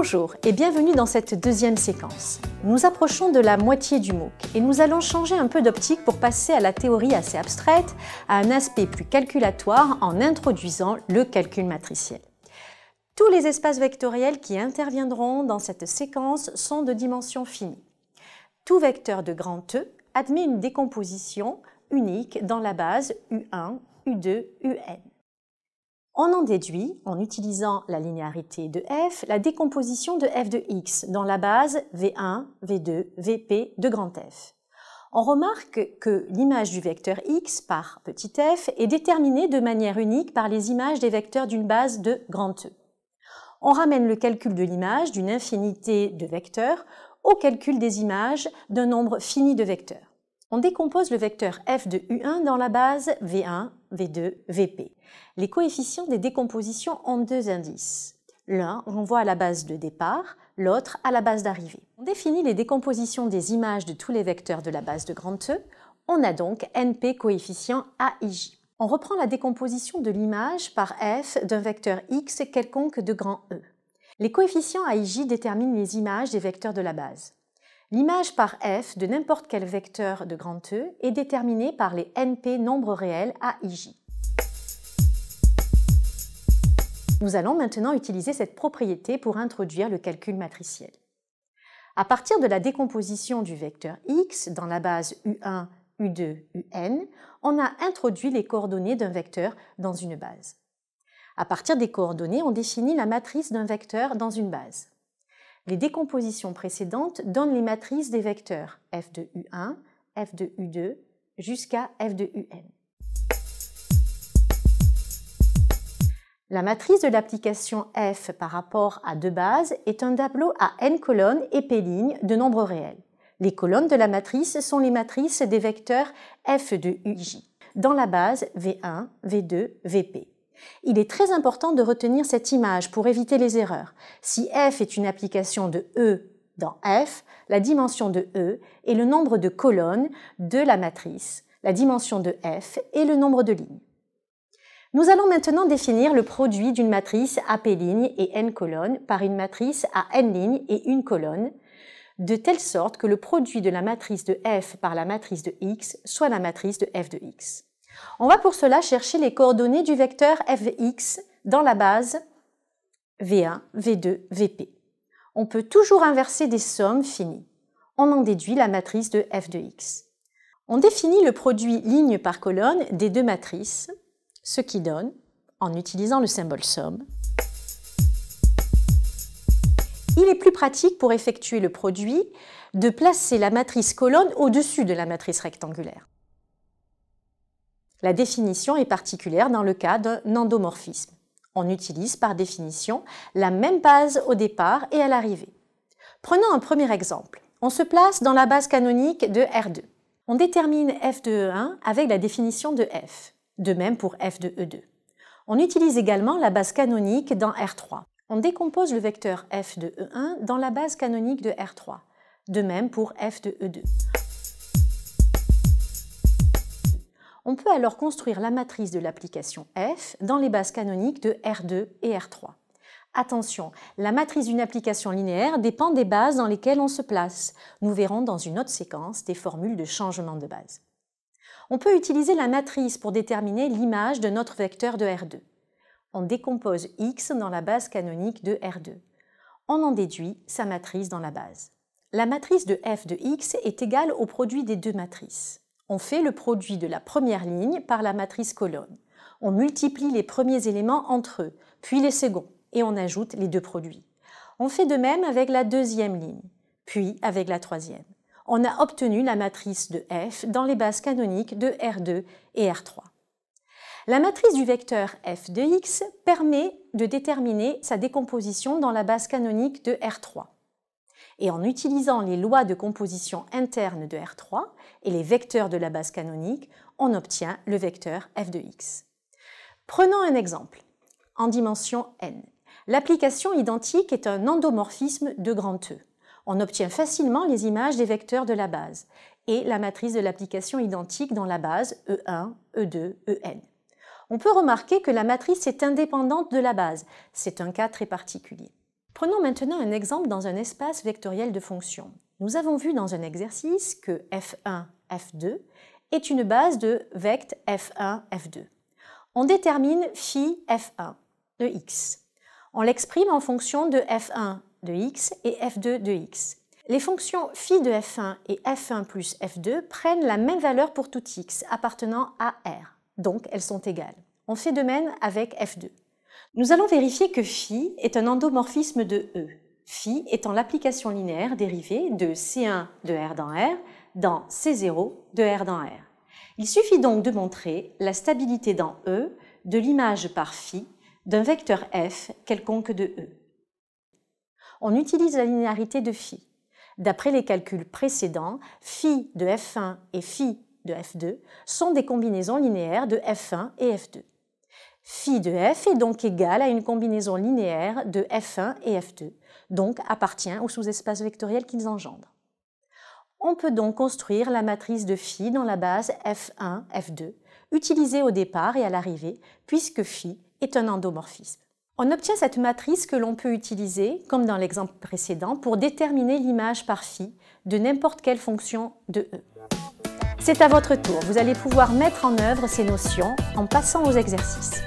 Bonjour et bienvenue dans cette deuxième séquence. Nous approchons de la moitié du MOOC et nous allons changer un peu d'optique pour passer à la théorie assez abstraite, à un aspect plus calculatoire en introduisant le calcul matriciel. Tous les espaces vectoriels qui interviendront dans cette séquence sont de dimension finie. Tout vecteur de grand E admet une décomposition unique dans la base U1, U2, UN. On en déduit, en utilisant la linéarité de f, la décomposition de f de x dans la base V1, V2, Vp de grand F. On remarque que l'image du vecteur x par petit f est déterminée de manière unique par les images des vecteurs d'une base de grand E. On ramène le calcul de l'image d'une infinité de vecteurs au calcul des images d'un nombre fini de vecteurs. On décompose le vecteur f de U1 dans la base V1, V2, Vp. Les coefficients des décompositions ont deux indices. L'un renvoie à la base de départ, l'autre à la base d'arrivée. On définit les décompositions des images de tous les vecteurs de la base de grand E. On a donc np coefficients aij. On reprend la décomposition de l'image par f d'un vecteur x quelconque de grand E. Les coefficients aij déterminent les images des vecteurs de la base. L'image par f de n'importe quel vecteur de grand E est déterminée par les np nombres réels aij. Nous allons maintenant utiliser cette propriété pour introduire le calcul matriciel. À partir de la décomposition du vecteur x dans la base U1, U2, UN, on a introduit les coordonnées d'un vecteur dans une base. À partir des coordonnées, on définit la matrice d'un vecteur dans une base. Les décompositions précédentes donnent les matrices des vecteurs f de U1, f de U2 jusqu'à f de UN. La matrice de l'application f par rapport à deux bases est un tableau à n colonnes et p lignes de nombres réels. Les colonnes de la matrice sont les matrices des vecteurs f de uj dans la base V1, V2, Vp. Il est très important de retenir cette image pour éviter les erreurs. Si f est une application de E dans f, la dimension de E est le nombre de colonnes de la matrice, la dimension de f est le nombre de lignes. Nous allons maintenant définir le produit d'une matrice à p lignes et n colonnes par une matrice à n lignes et une colonne, de telle sorte que le produit de la matrice de f par la matrice de x soit la matrice de f de x. On va pour cela chercher les coordonnées du vecteur f de x dans la base V1, V2, Vp. On peut toujours inverser des sommes finies. On en déduit la matrice de f de x. On définit le produit ligne par colonne des deux matrices, ce qui donne, en utilisant le symbole somme, il est plus pratique pour effectuer le produit de placer la matrice colonne au-dessus de la matrice rectangulaire. La définition est particulière dans le cas d'un endomorphisme. On utilise par définition la même base au départ et à l'arrivée. Prenons un premier exemple. On se place dans la base canonique de R2. On détermine f de E1 avec la définition de f. De même pour f de E2. On utilise également la base canonique dans R3. On décompose le vecteur f de E1 dans la base canonique de R3. De même pour f de E2. On peut alors construire la matrice de l'application f dans les bases canoniques de R2 et R3. Attention, la matrice d'une application linéaire dépend des bases dans lesquelles on se place. Nous verrons dans une autre séquence des formules de changement de base. On peut utiliser la matrice pour déterminer l'image de notre vecteur de R2. On décompose x dans la base canonique de R2. On en déduit sa matrice dans la base. La matrice de f de x est égale au produit des deux matrices. On fait le produit de la première ligne par la matrice colonne. On multiplie les premiers éléments entre eux, puis les seconds, et on ajoute les deux produits. On fait de même avec la deuxième ligne, puis avec la troisième. On a obtenu la matrice de f dans les bases canoniques de R2 et R3. La matrice du vecteur f de x permet de déterminer sa décomposition dans la base canonique de R3. Et en utilisant les lois de composition interne de R3 et les vecteurs de la base canonique, on obtient le vecteur f de x. Prenons un exemple. En dimension n. L'application identique est un endomorphisme de grand E. On obtient facilement les images des vecteurs de la base et la matrice de l'application identique dans la base E1, E2, En. On peut remarquer que la matrice est indépendante de la base. C'est un cas très particulier. Prenons maintenant un exemple dans un espace vectoriel de fonctions. Nous avons vu dans un exercice que f1, f2 est une base de vect f1, f2. On détermine phi f1 de x. On l'exprime en fonction de f1 de x et f2 de x. Les fonctions phi de f1 et f1 plus f2 prennent la même valeur pour tout x appartenant à R, donc elles sont égales. On fait de même avec f2. Nous allons vérifier que phi est un endomorphisme de E, phi étant l'application linéaire dérivée de C1 de R dans C0 de R dans R. Il suffit donc de montrer la stabilité dans E de l'image par phi d'un vecteur f quelconque de E. On utilise la linéarité de phi. D'après les calculs précédents, phi de f1 et phi de f2 sont des combinaisons linéaires de f1 et f2. Phi de f est donc égal à une combinaison linéaire de f1 et f2, donc appartient au sous-espace vectoriel qu'ils engendrent. On peut donc construire la matrice de phi dans la base f1, f2, utilisée au départ et à l'arrivée, puisque phi est un endomorphisme. On obtient cette matrice que l'on peut utiliser, comme dans l'exemple précédent, pour déterminer l'image par phi de n'importe quelle fonction de E. C'est à votre tour, vous allez pouvoir mettre en œuvre ces notions en passant aux exercices.